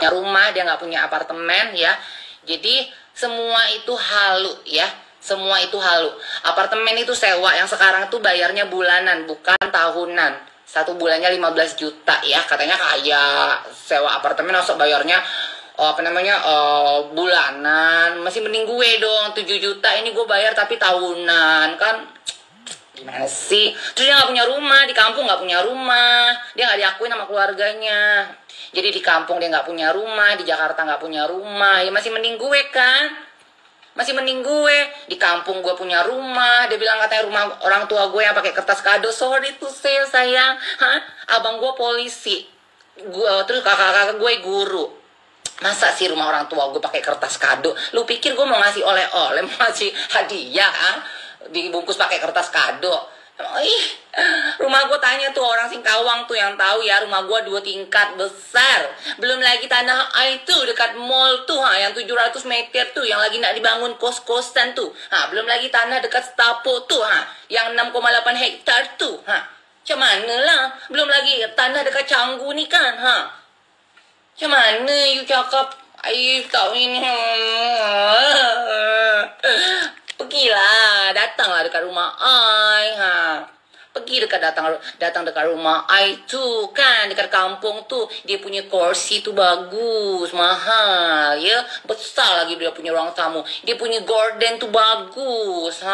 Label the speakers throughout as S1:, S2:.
S1: punya rumah, dia nggak punya apartemen ya. Jadi semua itu halu ya. Semua itu halu. Apartemen itu sewa yang sekarang tuh bayarnya bulanan, bukan tahunan. Satu bulannya 15 juta ya. Katanya kayak sewa apartemen masuk bayarnya bulanan. Masih mending gue dong 7 juta ini gue bayar tapi tahunan kan. Gimana sih? Terus dia nggak punya rumah, di kampung nggak punya rumah, dia nggak diakuin sama keluarganya. Jadi di kampung dia nggak punya rumah, di Jakarta nggak punya rumah. Ya masih mending gue kan. Masih mending gue di kampung gue punya rumah. Dia bilang katanya rumah orang tua gue yang pakai kertas kado. Sorry tuh sayang. Abang gue polisi, terus kakak-kakak gue guru. Masa sih rumah orang tua gue pakai kertas kado? Lu pikir gue mau ngasih oleh-oleh, mau ngasih hadiah dibungkus pakai kertas kado? Rumah gue tanya tuh orang Singkawang tuh yang tahu ya, rumah gue 2 tingkat besar. Belum lagi tanah itu dekat mall tuh yang 700 meter tuh yang lagi nak dibangun kos-kosan tuh. Belum lagi tanah dekat Stapo tuh yang 6,8 hektar tuh. Macam mana lah? Belum lagi tanah dekat Canggu nih kan. Macam mana you cakap tahu ini? Pergilah, datanglah dekat rumah ai. Pergi datang dekat rumah ai tuh kan, dekat kampung tuh dia punya kursi tuh bagus, mahal ya, besar lagi dia punya ruang tamu, dia punya gorden tuh bagus.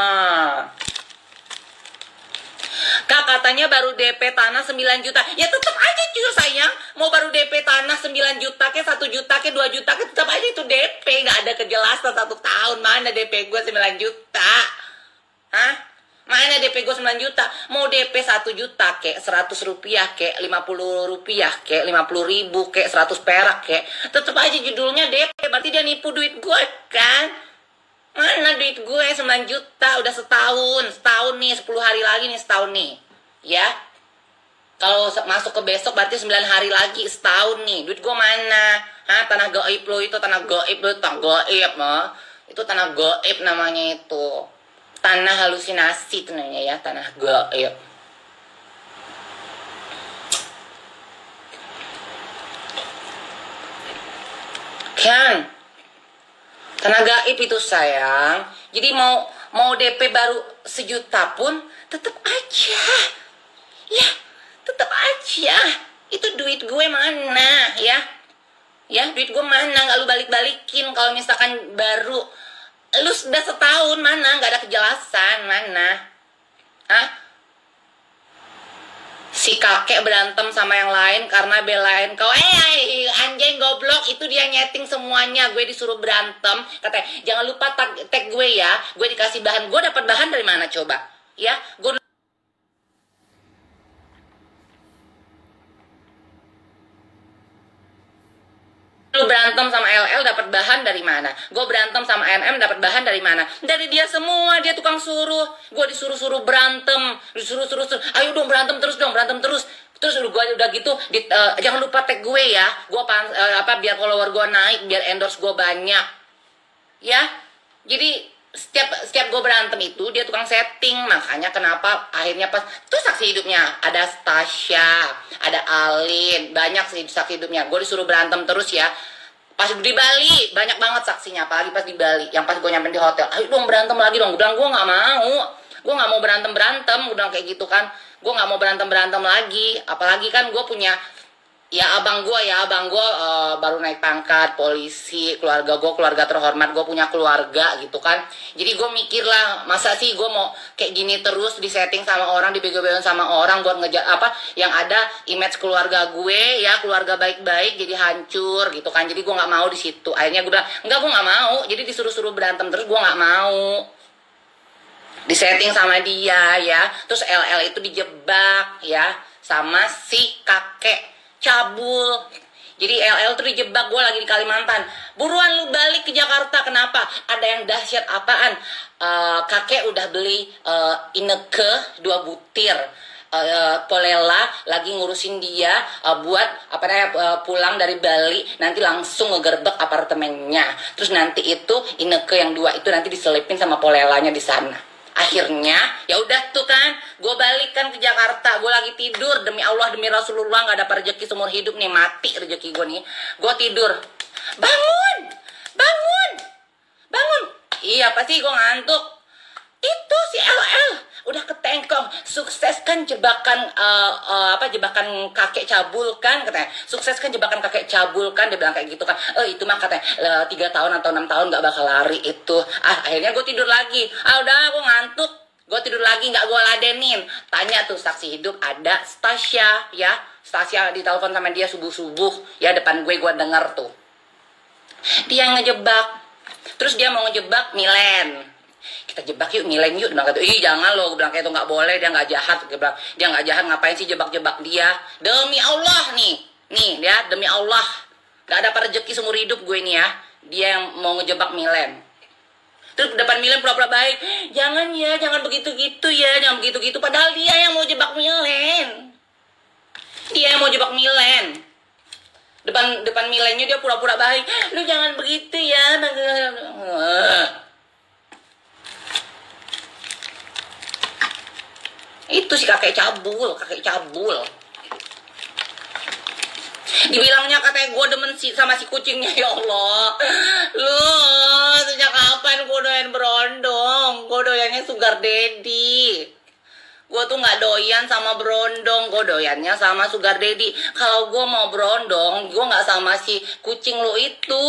S1: Kak katanya baru DP tanah 9 juta. Ya tetap aja cuy sayang. Mau baru DP tanah 9 juta ke 1 juta ke 2 juta ke tetap aja itu DP. Gak ada kejelasan 1 tahun. Mana DP gue 9 juta? Mana DP gue 9 juta? Mau DP 1 juta ke 100 rupiah ke 50 rupiah ke 50 ribu ke 100 perak ke tetap aja judulnya DP. Berarti dia nipu duit gue kan? Mana duit gue 9 juta udah setahun nih, 10 hari lagi nih setahun nih ya. Kalau masuk ke besok berarti 9 hari lagi setahun nih. Duit gue mana? Tanah gaib lo itu, tanah gaib lo, tanah gaib itu tanah gaib namanya itu. Tanah halusinasi itu namanya ya, tanah gaib. Kan tanah gaib itu sayang. Jadi mau DP baru 1 juta pun tetap aja. Ya, tetap aja. Itu duit gue mana ya? Ya, duit gue mana? Nggak lu balik-balikin. Kalau misalkan baru lu sudah setahun mana? Nggak ada kejelasan mana? Si kakek berantem sama yang lain karena belain kau. Anjing goblok, itu dia nyeting semuanya. Gue disuruh berantem, katanya jangan lupa tag gue ya. Gue dikasih bahan. Gue dapat bahan dari mana coba? Ya, gue lu berantem sama LL dapat bahan dari mana? Gue berantem sama NM dapat bahan dari mana? Dari dia semua, dia tukang suruh. Gue disuruh-suruh berantem, disuruh-suruh. Ayo dong berantem terus dong, berantem terus. Terus gue udah gitu, jangan lupa tag gue ya. Gue biar follower gue naik, biar endorse gue banyak. Ya, jadi setiap gue berantem itu dia tukang setting. Makanya kenapa akhirnya pas tuh saksi hidupnya ada Tasya, ada Alin, banyak sih saksi hidupnya. Gue disuruh berantem terus ya. Pas di Bali banyak banget saksinya, apalagi pas di Bali. Yang pas gue nyampe di hotel, ayo dong berantem lagi dong. Gue bilang gue nggak mau. Gue nggak mau berantem, gue bilang kayak gitu kan. Gue nggak mau berantem lagi. Apalagi kan gue punya abang gue baru naik pangkat polisi, keluarga gue keluarga terhormat, gue punya keluarga gitu kan. Jadi gue mikir lah, masa sih gue mau kayak gini terus disetting sama orang, dibego-begoin sama orang buat ngejar yang ada image keluarga gue ya, keluarga baik-baik jadi hancur gitu kan. Jadi gue nggak mau di situ. Akhirnya gue bilang enggak, gue nggak mau. Jadi disuruh-suruh berantem terus gue nggak mau. Disetting sama dia ya. Terus LL itu dijebak ya sama si kakek cabul. Jadi LL tuh dijebak, gue lagi di Kalimantan. Buruan lu balik ke Jakarta. Kenapa? Ada yang dahsyat apaan? Kakek udah beli Ineke 2 butir. Polela lagi ngurusin dia buat pulang dari Bali, nanti langsung ngegerbek apartemennya. Terus nanti itu Ineke yang 2 itu nanti diselipin sama Polelanya di sana. Akhirnya ya udah tuh kan, gue balik kan ke Jakarta. Gue lagi tidur, demi Allah demi Rasulullah nggak dapat rezeki seumur hidup nih, mati rezeki gue nih. Gue tidur, bangun, bangun, bangun. Iya pasti gue ngantuk. Itu si LL udah ketengkong, sukses kan jebakan jebakan kakek cabul kan katanya, sukses kan jebakan kakek cabul kan, dia bilang kayak gitu kan. Itu mah katanya 3 tahun atau 6 tahun nggak bakal lari itu. Akhirnya gue tidur lagi. Udah gue ngantuk, gue tidur lagi, nggak gue ladenin. Tanya tuh saksi hidup, ada Stasia ya, Stasia ditelepon sama dia subuh ya, depan gue denger tuh dia yang ngejebak. Terus dia mau ngejebak Milen, kita jebak yuk Milen yuk. Dia bilang gitu, ih jangan loh, gue bilang kayak itu nggak boleh, dia nggak jahat. Dia bilang dia nggak jahat, ngapain sih jebak-jebak dia. Demi Allah nih dia demi Allah nggak dapat rezeki seumur hidup gue nih ya. Dia yang mau ngejebak Milen. Terus depan Milen pura-pura baik, jangan ya, jangan begitu-gitu ya, jangan begitu-gitu. Padahal dia yang mau jebak Milen, dia yang mau jebak Milen. Depan Milennya dia pura-pura baik, lu jangan begitu ya. Itu si kakek cabul. Dibilangnya katanya gue demen sama si kucingnya. Ya Allah, lu sejak kapan gue doyan berondong? Gue doyannya sugar daddy. Gue tuh nggak doyan sama berondong, gue doyannya sama sugar daddy. Kalau gue mau berondong, gue nggak sama si kucing lu itu,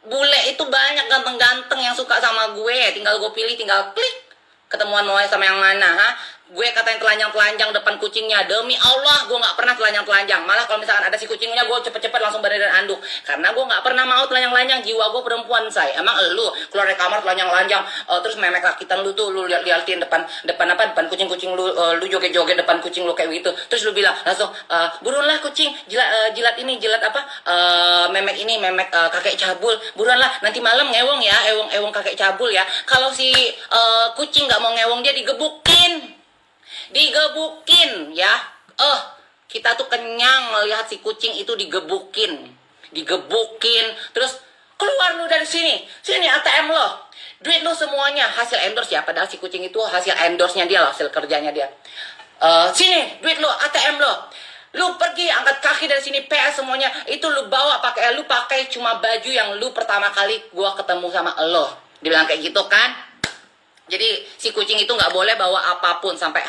S1: Bule itu banyak ganteng-ganteng yang suka sama gue. Tinggal gue pilih, tinggal klik. Ketemuan mau sama yang mana, Gue katanya telanjang-telanjang depan kucingnya. Demi Allah, gue gak pernah telanjang-telanjang. Malah kalau misalkan ada si kucingnya, gue cepet-cepet langsung berada anduk. Karena gue gak pernah mau telanjang-telanjang. Jiwa gue perempuan, say. Emang lu keluar dari kamar telanjang-telanjang, terus memek rakitan lu tuh, lu liatin depan kucing-kucing lu, lu joget-joget depan kucing lu kayak gitu. Terus lu bilang langsung, buruanlah kucing, jilat ini, jilat memek ini, memek kakek cabul. Buruanlah, nanti malam ngewong ya, ewong kakek cabul ya. Kalau si kucing gak mau ngewong, dia digebukin ya. Kita tuh kenyang melihat si kucing itu digebukin. Terus keluar lu dari sini ATM lo, duit lu semuanya hasil endorse ya, padahal si kucing itu hasil endorse-nya dia lah, hasil kerjanya dia. Sini duit lu, ATM lo, lu pergi angkat kaki dari sini, PS semuanya itu lu bawa, lu pakai cuma baju yang lu pertama kali gua ketemu sama lo. Dibilang kayak gitu kan. Jadi si kucing itu nggak boleh bawa apapun, sampai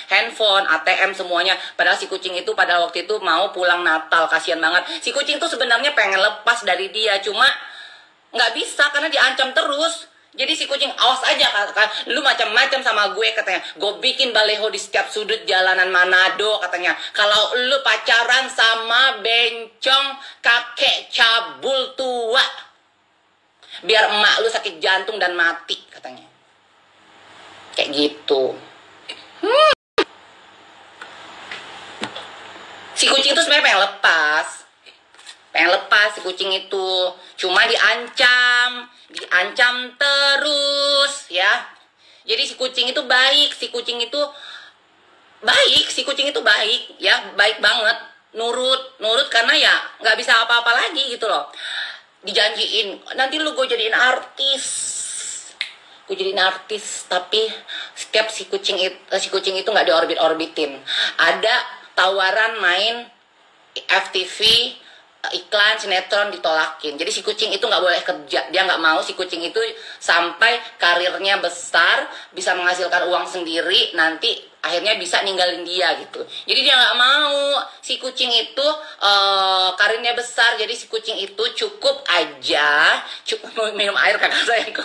S1: handphone, ATM semuanya. Padahal si kucing itu pada waktu itu mau pulang Natal, kasihan banget. Si kucing tuh sebenarnya pengen lepas dari dia, cuma nggak bisa karena diancam terus. Jadi si kucing, awas aja kan, lu macam-macam sama gue katanya. Gue bikin baleho di setiap sudut jalanan Manado katanya. Kalau lu pacaran sama bencong kakek cabul tua, biar emak lu sakit jantung dan mati katanya. Kayak gitu. Si kucing itu sebenarnya pengen lepas si kucing itu, cuma diancam terus ya. Jadi si kucing itu baik ya, baik banget, nurut karena ya nggak bisa apa-apa lagi gitu loh. Dijanjiin nanti lu gue jadiin artis, tapi setiap si kucing itu nggak diorbit-orbitin. Ada tawaran main FTV, iklan sinetron, ditolakin. Jadi si kucing itu nggak boleh kerja, dia nggak mau si kucing itu sampai karirnya besar, bisa menghasilkan uang sendiri, nanti akhirnya bisa ninggalin dia gitu. Jadi dia nggak mau si kucing itu karirnya besar. Jadi si kucing itu cukup minum air kakak sayangku.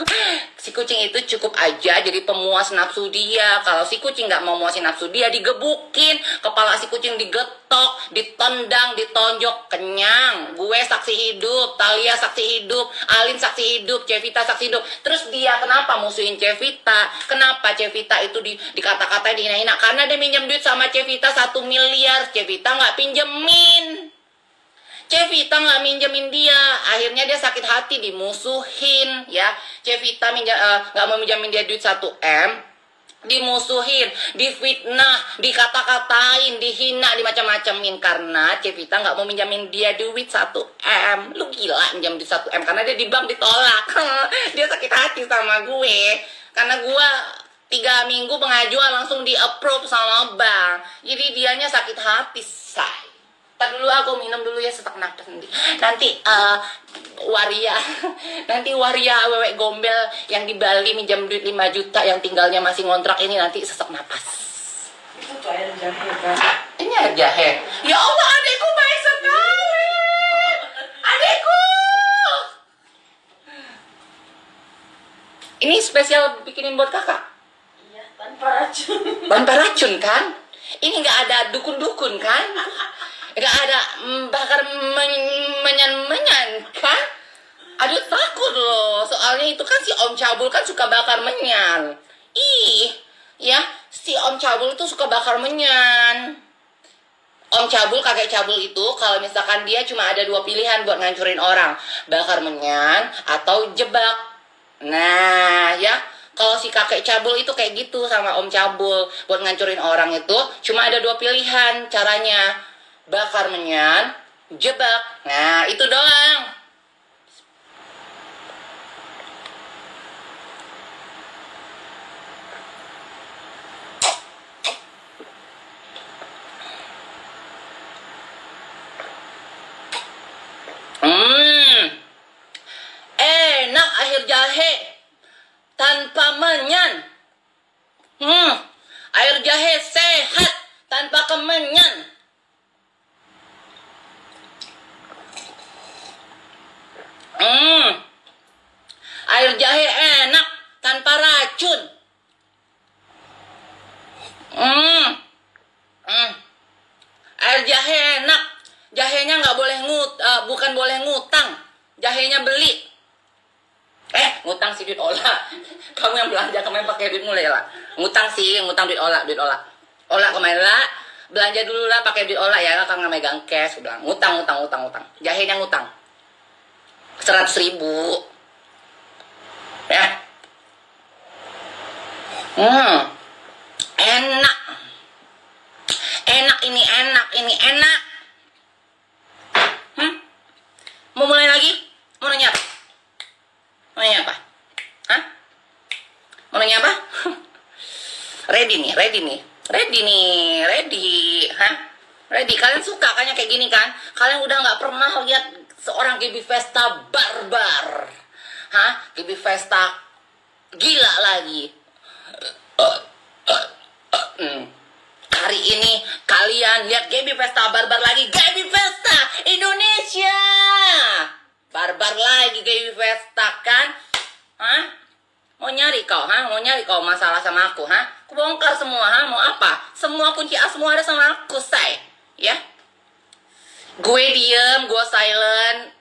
S1: Si kucing itu cukup aja jadi pemuas nafsu dia. Kalau si kucing nggak mau muasin nafsu dia, digebukin, kepala si kucing digetok, ditendang, ditonjok, kenyang. Gue saksi hidup, Talia saksi hidup, Alin saksi hidup, Cevita saksi hidup. Terus dia kenapa musuhin Cevita? Kenapa Cevita itu dikata-katain, dihina-hina? Karena dia minjem duit sama Cevita 1 miliar. Cevita nggak pinjemin dia. Akhirnya dia sakit hati, dimusuhin ya. Cevita nggak mau minjemin dia duit 1M, dimusuhin, difitnah, dikata-katain, dihina, dimacam-macamin karena Cevita nggak mau minjamin dia duit 1M. Lu gila minjam duit 1M karena dia di bank ditolak. Dia sakit hati sama gue Karena gua 3 minggu pengajuan langsung di approve sama bank. Jadi dianya sakit hati, say. Ntar dulu aku minum dulu ya, sesak napas nanti waria nanti waria wewek gombel yang di Bali minjam duit 5 juta yang tinggalnya masih ngontrak ini nanti sesak napas.
S2: Itu tuh air jahe kan?
S1: Ini air jahe. Ya Allah, adekku baik sekali. Adekku. Ini spesial bikinin buat kakak.
S2: Iya, tanpa racun.
S1: Tanpa racun kan? Ini nggak ada dukun-dukun kan? Nggak ada bakar menyan-menyan kan? Aduh takut loh. Soalnya itu kan si Om Cabul kan suka bakar menyan. Ih, ya si Om Cabul itu suka bakar menyan. Om Cabul, kakek Cabul itu kalau misalkan dia cuma ada 2 pilihan buat ngancurin orang, bakar menyan atau jebak. Nah, ya kalau si kakek Cabul itu kayak gitu sama Om Cabul, buat ngancurin orang itu cuma ada 2 pilihan caranya, bakar menyan, jebak. Nah, itu doang. Enak air jahe tanpa menyan. Air jahe sehat tanpa kemenyan. Air jahe enak tanpa racun. Air jahe enak. Jahenya nggak boleh bukan boleh ngutang. Jahenya beli. Ngutang sih duit olah. Kamu yang belanja kemarin pakai duit mulai lah. Ngutang sih, ngutang duit olah, duit olah. Olah kemarin lah. Belanja dulu lah pakai duit olah ya, kan nggak megang cash. Bilang ngutang. Jahenya ngutang. 100.000. Ya. Enak. Ini enak. Mau mulai lagi? Mau nanya apa? Hah? Mau nanya apa? Ready nih. Hah? Ready. Kalian suka kan yang kayak gini kan? Kalian udah nggak pernah lihat seorang Gaby Vesta barbar. Hah? Gaby Vesta gila lagi. Hari ini kalian lihat Gaby Vesta barbar lagi. Gaby Vesta Indonesia. Barbar lagi Gaby Vesta kan? Hah? Mau nyari kau masalah sama aku, hah? Aku bongkar semua, hah? Mau apa? Semua kunci A semua ada sama aku, say. Ya? Gue diem, gue silent,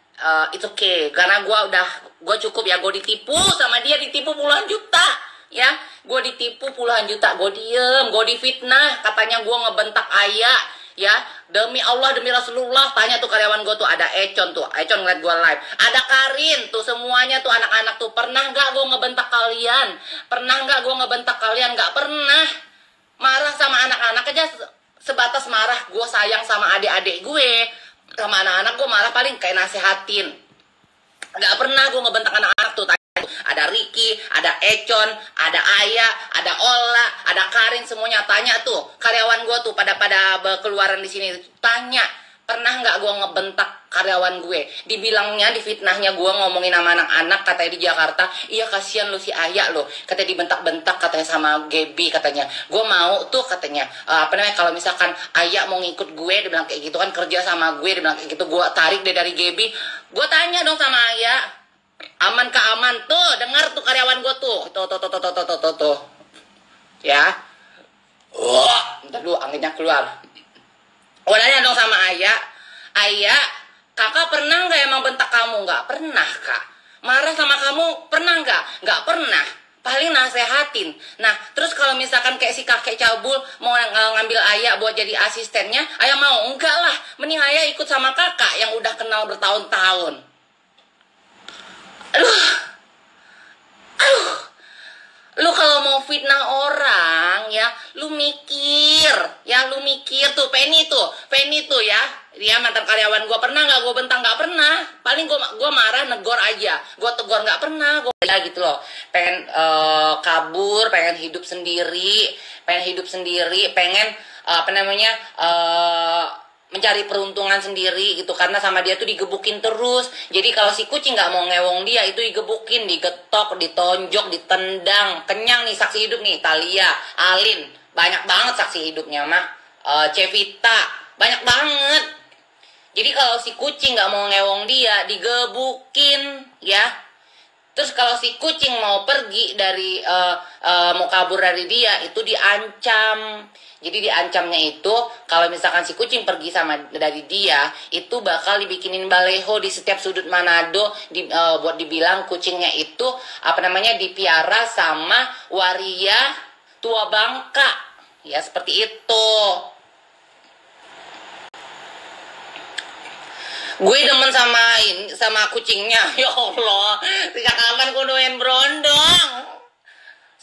S1: it's okay. Karena gue cukup ya, gue ditipu sama dia, ditipu puluhan juta. Ya, gue ditipu puluhan juta, gue diem, gue difitnah. Katanya gue ngebentak ayah. Ya, demi Allah, demi Rasulullah, tanya tuh karyawan gue tuh, ada Econ ngeliat gue live, ada Karin tuh, semuanya tuh anak-anak tuh, pernah nggak gue ngebentak kalian? Nggak pernah. Marah sama anak-anak aja sebatas marah. Gue sayang sama adik-adik gue, sama anak-anak gue marah paling kayak nasehatin. Nggak pernah gue ngebentak anak-anak tuh. Ada Ricky, ada Econ, ada Ayah, ada Ola, ada Karin, semuanya tanya tuh karyawan gue tuh pada keluaran di sini, tanya pernah nggak gue ngebentak karyawan gue? Dibilangnya, difitnahnya gue ngomongin sama anak-anak katanya di Jakarta. Iya, kasihan lu si Ayah lo, katanya dibentak-bentak katanya sama Gaby, katanya gue mau tuh katanya kalau misalkan Ayah mau ngikut gue, dia bilang kayak gitu kan, kerja sama gue, dia bilang kayak gitu, gue tarik deh dari Gaby. Gue tanya dong sama Ayah, aman tuh, dengar tuh karyawan gue tuh, tuh, ya. Ntar dulu anginnya keluar. Gue nanya dong sama Ayah, kakak pernah nggak emang bentak kamu? Nggak pernah, kak. Marah sama kamu pernah nggak pernah. Paling nasehatin. Nah, terus kalau misalkan kayak si kakek Cabul mau ngambil Ayah buat jadi asistennya, Ayah mau? Enggak lah, mending Ayah ikut sama kakak yang udah kenal bertahun-tahun. Aduh, lu kalau mau fitnah orang ya, lu mikir tuh. Penny tuh ya, dia mantan karyawan gue, pernah nggak gue bentak? Nggak pernah. paling gua marah, negor aja, gua tegur, nggak pernah gua ya gitu loh. Pengen kabur, pengen hidup sendiri, pengen apa namanya mencari peruntungan sendiri gitu, karena sama dia tuh digebukin terus. Jadi kalau si kucing nggak mau ngewong dia, itu digebukin, digetok, ditonjok, ditendang. Kenyang nih saksi hidup nih, Thalia, Alin, banyak banget saksi hidupnya mah. Cevita, banyak banget. Jadi kalau si kucing nggak mau ngewong dia, digebukin ya. Terus kalau si kucing mau pergi dari mau kabur dari dia, itu diancam. Jadi diancamnya itu kalau misalkan si kucing pergi dari dia, itu bakal dibikinin baleho di setiap sudut Manado, buat dibilang kucingnya itu apa namanya dipiara sama waria tua Bangka. Ya seperti itu. Gue demen sama kucingnya. Ya Allah, sejak kapan gue doyan brondong?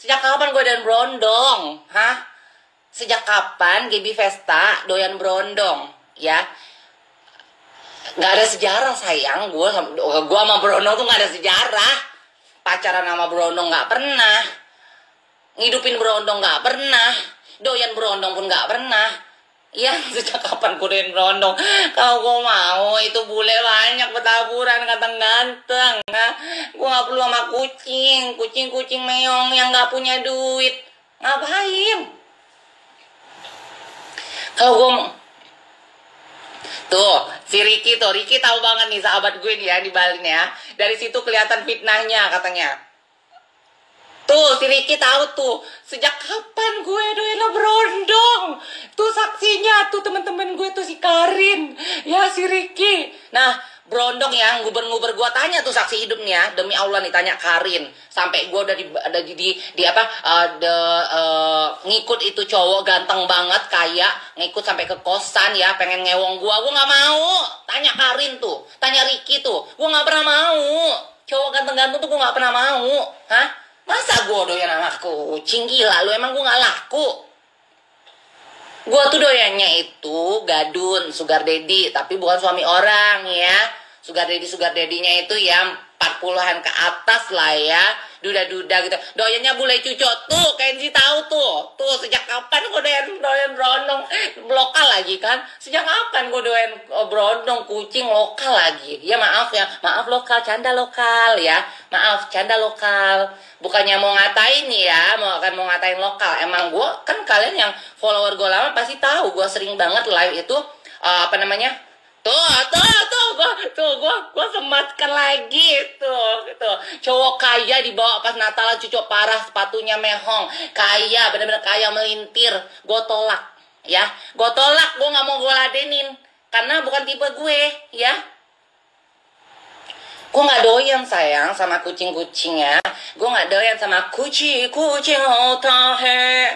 S1: Sejak kapan gue doyan brondong? Hah? Sejak kapan Gaby Vesta doyan brondong? Ya, nggak ada sejarah sayang. Gue sama brondong tuh nggak ada sejarah. Pacaran sama brondong nggak pernah. Ngidupin brondong nggak pernah. Doyan brondong pun nggak pernah. Ya, sejak kapan gue doyan brondong? Kalau gue mau itu bule banyak bertaburan ganteng-ganteng. Nah, gue nggak perlu sama kucing meong yang nggak punya duit. Ngapain? Kalau gue tuh si Ricky tahu banget nih sahabat gue nih ya di Bali nih ya. Dari situ kelihatan fitnahnya katanya. Tuh si Ricky tahu tuh sejak kapan gue doyan brondong. Tuh saksinya tuh teman-teman gue tuh si Karin ya, si Ricky. Nah brondong yang nguber-nguber gue tanya tuh saksi hidupnya, demi Allah nih tanya Karin. Sampai gue udah ngikut itu cowok ganteng banget kaya, ngikut sampai ke kosan ya, pengen ngewong gue nggak mau. Tanya Karin tuh, tanya Ricky tuh, gue nggak pernah mau. Cowok ganteng-ganteng tuh gue nggak pernah mau. Hah? Masa gue doyan sama kucing? Gila lu, emang gue gak laku? Gue tuh doyannya itu gadun, sugar daddy, tapi bukan suami orang ya. Sugar daddy-nya itu ya 40-an ke atas lah ya. Duda-duda gitu. Doyannya bule cucok tuh, Kenzi tahu tuh. Tuh sejak kapan gue doyan brondong lokal lagi kan? Sejak kapan gue doyan brondong kucing lokal lagi? Ya maaf lokal, canda lokal ya. Maaf, canda lokal. Bukannya mau ngatain ya, mau ngatain lokal. Emang gue kan, kalian yang follower gue lama pasti tahu gue sering banget live itu apa namanya? Gue sematkan lagi tuh, gitu. Cowok kaya dibawa pas Natalan, cucok parah, sepatunya mehong, kaya, bener-bener kaya melintir. Gue tolak, ya. Gue tolak, gue nggak mau gue ladenin, karena bukan tipe gue, ya. Gue nggak doyan sayang sama kucing-kucing ya. Gue nggak doyan sama kucing otahe.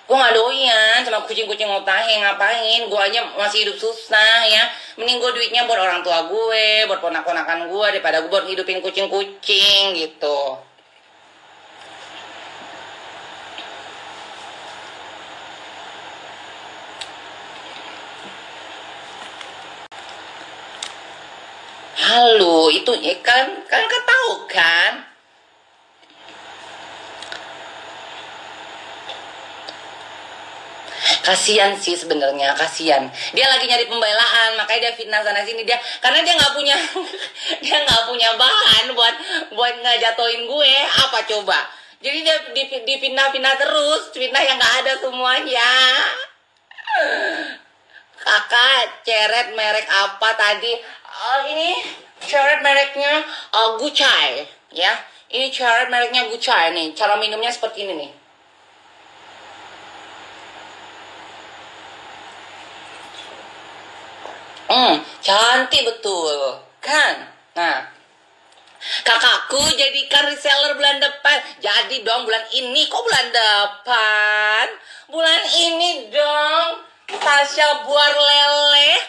S1: Gue gak doyan sama kucing-kucing otahe, ngapain? Gue aja masih hidup susah ya. Mending gue duitnya buat orang tua gue, buat ponak-ponakan gue, daripada gue buat hidupin kucing-kucing gitu. Halo, itu ya kan tahu kan? Kasian sih sebenarnya, kasian. Dia lagi nyari pembelaan, makanya dia fitnah sana sini dia, karena dia nggak punya dia nggak punya bahan buat ngejatoin gue. Apa coba? Jadi dia dipindah-pindah terus, fitnah yang nggak ada semuanya. Kakak ceret merek apa tadi? Ini ceret mereknya Gucci ya. Ini ceret mereknya Gucci nih. Cara minumnya seperti ini nih. Cantik betul kan? Nah, kakakku jadikan reseller bulan depan. Jadi dong bulan ini. Kok bulan depan? Bulan ini dong. Tasya buar lele.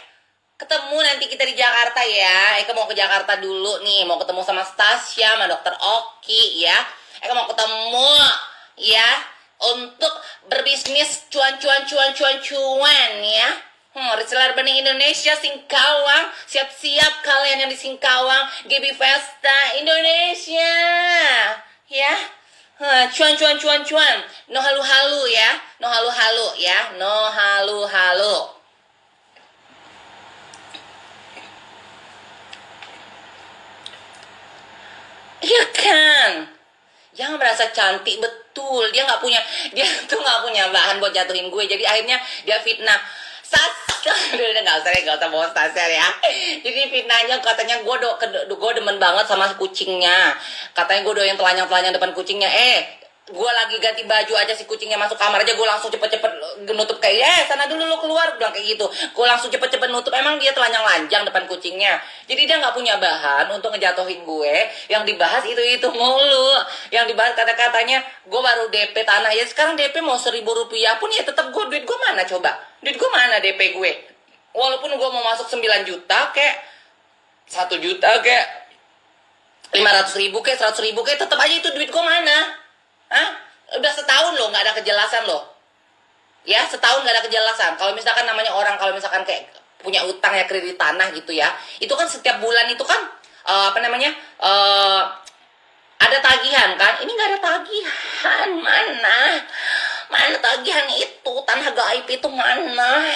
S1: Ketemu nanti kita di Jakarta ya. Eka mau ke Jakarta dulu nih. Mau ketemu sama Tasya, sama Dokter Oki ya. Eka mau ketemu ya. Untuk berbisnis cuan ya. Reseller Bening Indonesia Singkawang, siap-siap kalian yang di Singkawang, GB Festa Indonesia, ya. Cuan, no halu-halu ya, no halu-halu ya, no halu-halu. Iya kan? Jangan merasa cantik, betul. Dia tuh nggak punya bahan buat jatuhin gue. Jadi akhirnya dia fitnah. Udah nggak usah bawa Sasar ya. Jadi fitnahnya katanya gue demen banget sama kucingnya. Katanya gue doyan telanjang depan kucingnya. Gue lagi ganti baju aja, si kucingnya masuk kamar aja, gue langsung cepet-cepet nutup kayak sana dulu lo keluar, bilang kayak gitu. Gue langsung cepet-cepet nutup. Emang dia telanjang depan kucingnya. Jadi dia nggak punya bahan untuk ngejatuhin gue. Yang dibahas itu mulu. Yang dibahas kata-katanya gue baru DP tanah ya. Sekarang DP mau 1.000 rupiah pun ya tetap duit gue mana coba? Duit gue mana DP gue? Walaupun gue mau masuk 9 juta kayak 1 juta kayak 500.000 kayak 100.000 kayak tetap aja itu duit gue mana? Udah setahun loh nggak ada kejelasan loh. Ya, setahun nggak ada kejelasan. Kalau misalkan namanya orang, kalau misalkan kayak punya utang ya, kredit tanah gitu ya, itu kan setiap bulan itu kan ada tagihan kan. Ini nggak ada tagihan. Mana tagihan itu? Tanah gaib itu mana?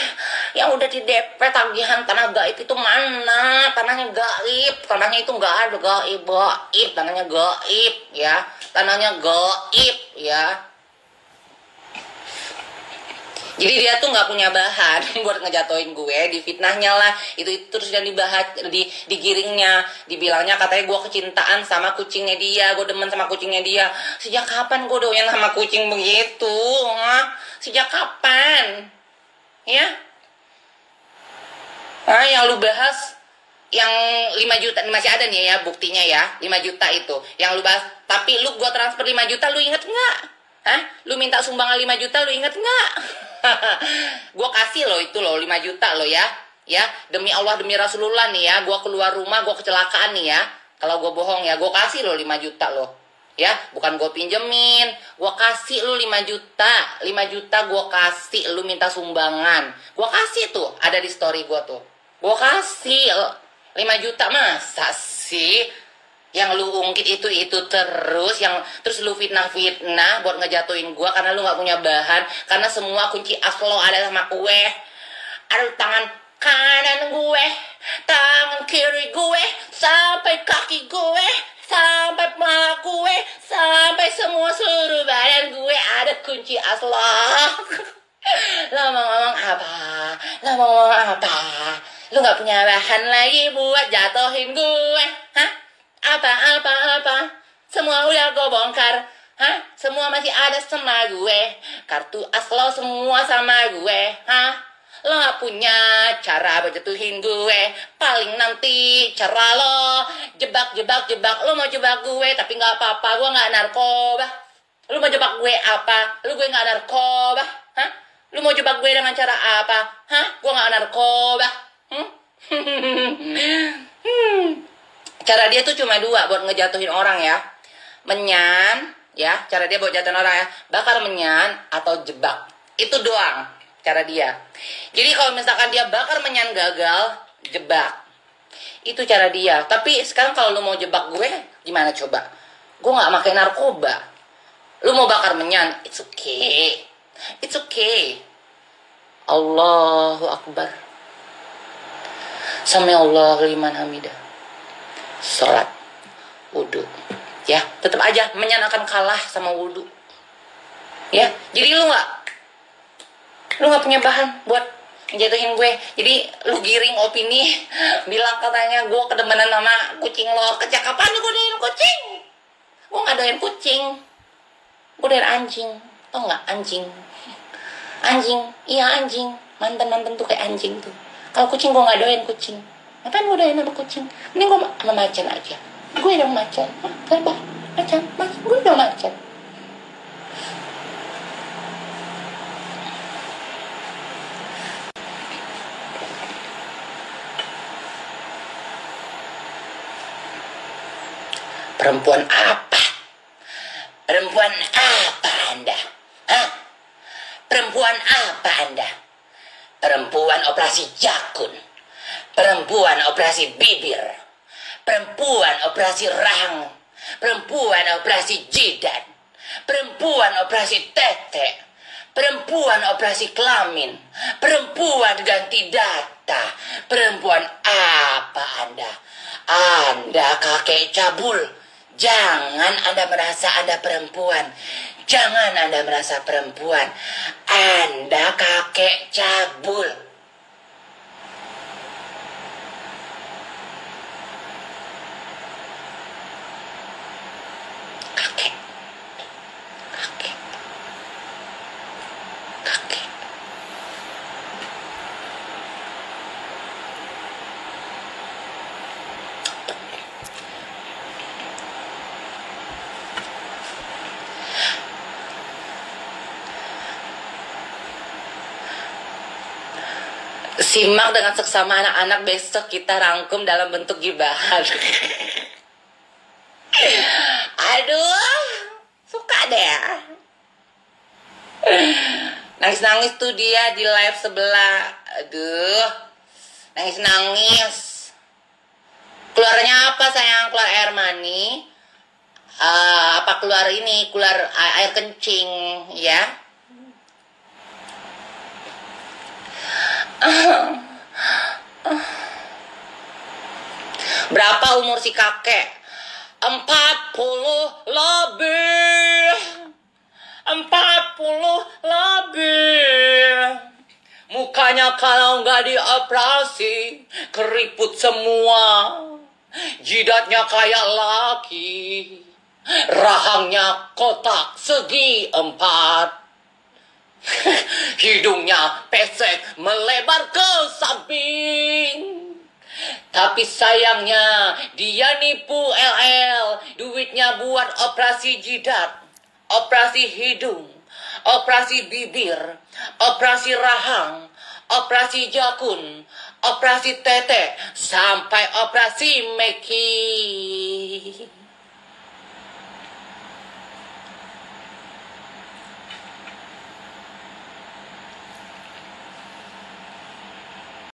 S1: Yang udah di DP tagihan tanah gaib itu mana? Tanahnya gaib. Tanahnya itu nggak ada gaib. Tanahnya gaib ya. Tanahnya gaib ya. Jadi dia tuh nggak punya bahan buat ngejatuhin gue, difitnahnya lah, itu terus yang dibahas, digiringnya, dibilangnya katanya gue kecintaan sama kucingnya dia, gue demen sama kucingnya dia. Sejak kapan gue doyan sama kucing begitu? Sejak kapan? Ya? Yang lu bahas yang 5 juta, masih ada nih ya buktinya ya, 5 juta itu yang lu bahas, tapi lu gue transfer 5 juta, lu inget nggak? Lu minta sumbangan 5 juta, lu inget nggak? Gue kasih lo itu lo 5 juta lo ya, demi Allah demi Rasulullah nih ya, gue keluar rumah gue kecelakaan nih ya, kalau gue bohong ya, gue kasih lo 5 juta lo ya, bukan gue pinjemin, gue kasih lo 5 juta gue kasih, lu minta sumbangan, gue kasih tuh, ada di story gue tuh, gue kasih 5 juta. Masa sih yang lu ungkit itu terus, yang terus lu fitnah buat ngejatuhin gue karena lu nggak punya bahan, karena semua kunci aslo ada sama gue, ada tangan kanan gue, tangan kiri gue, sampai kaki gue, sampai kepala gue, sampai semua seluruh badan gue ada kunci aslo. Lo mau ngomong apa? Lu nggak punya bahan lagi buat jatuhin gue, Apa? Semua udah gue bongkar, Semua masih ada sama gue, kartu aslo semua sama gue, Lo gak punya cara buat jatuhin gue, paling nanti cara lo jebak. Lo mau jebak gue, tapi gak apa-apa, gue gak narkoba. Lo mau jebak gue apa? Gue gak narkoba, Lo mau jebak gue dengan cara apa? Gue gak narkoba. Cara dia tuh cuma 2 buat ngejatuhin orang ya. Menyan ya, cara dia buat jatuhin orang ya, bakar menyan atau jebak. Itu doang cara dia. Jadi kalau misalkan dia bakar menyan gagal, jebak. Itu cara dia. Tapi sekarang kalau lu mau jebak gue, gimana coba? Gue gak pakai narkoba. Lu mau bakar menyan, it's okay. Allahu Akbar. Sami Allahu liman hamidah. Sholat, wudhu, ya tetap aja menyan akan kalah sama wudhu, ya. Jadi lu nggak punya bahan buat jatuhin gue. Jadi lu giring opini, bilang katanya gue kedemenan sama kucing lo. Sejak kapan gue doyan kucing? Gue nggak doyan kucing, gue doyan anjing. Tau nggak anjing? Iya anjing. Mantan tuh kayak anjing tuh. Kalau kucing gue nggak doyan kucing. Ngapain gue doyan sama kucing? Mending gue sama macan aja. Gue dong macan. Kenapa? Macan. Gue dong macan. Perempuan apa? Perempuan apa Anda? Perempuan apa Anda? perempuan operasi jakun, perempuan operasi bibir, perempuan operasi rahang, perempuan operasi jidat, perempuan operasi tete, perempuan operasi kelamin, perempuan ganti data, perempuan apa Anda? Anda kakek cabul. Jangan Anda merasa Anda perempuan. Jangan Anda merasa perempuan. Anda kakek cabul. Kakek. Kakek. Kakek. Simak dengan seksama anak-anak, besok kita rangkum dalam bentuk gibahan. Aduh, suka deh. Nangis-nangis tuh dia di live sebelah. Aduh, nangis-nangis. Keluarnya apa sayang? Keluar air mani? Apa keluar ini? Keluar air kencing, ya? Berapa umur si kakek? 40 lebih. 40 lebih. Mukanya kalau nggak dioperasi keriput semua. Jidatnya kayak laki. Rahangnya kotak segi 4. Hidungnya pesek melebar ke samping. Tapi sayangnya dia nipu LL. Duitnya buat operasi jidat, operasi hidung, operasi bibir, operasi rahang, operasi jakun, operasi tete, sampai operasi makeover.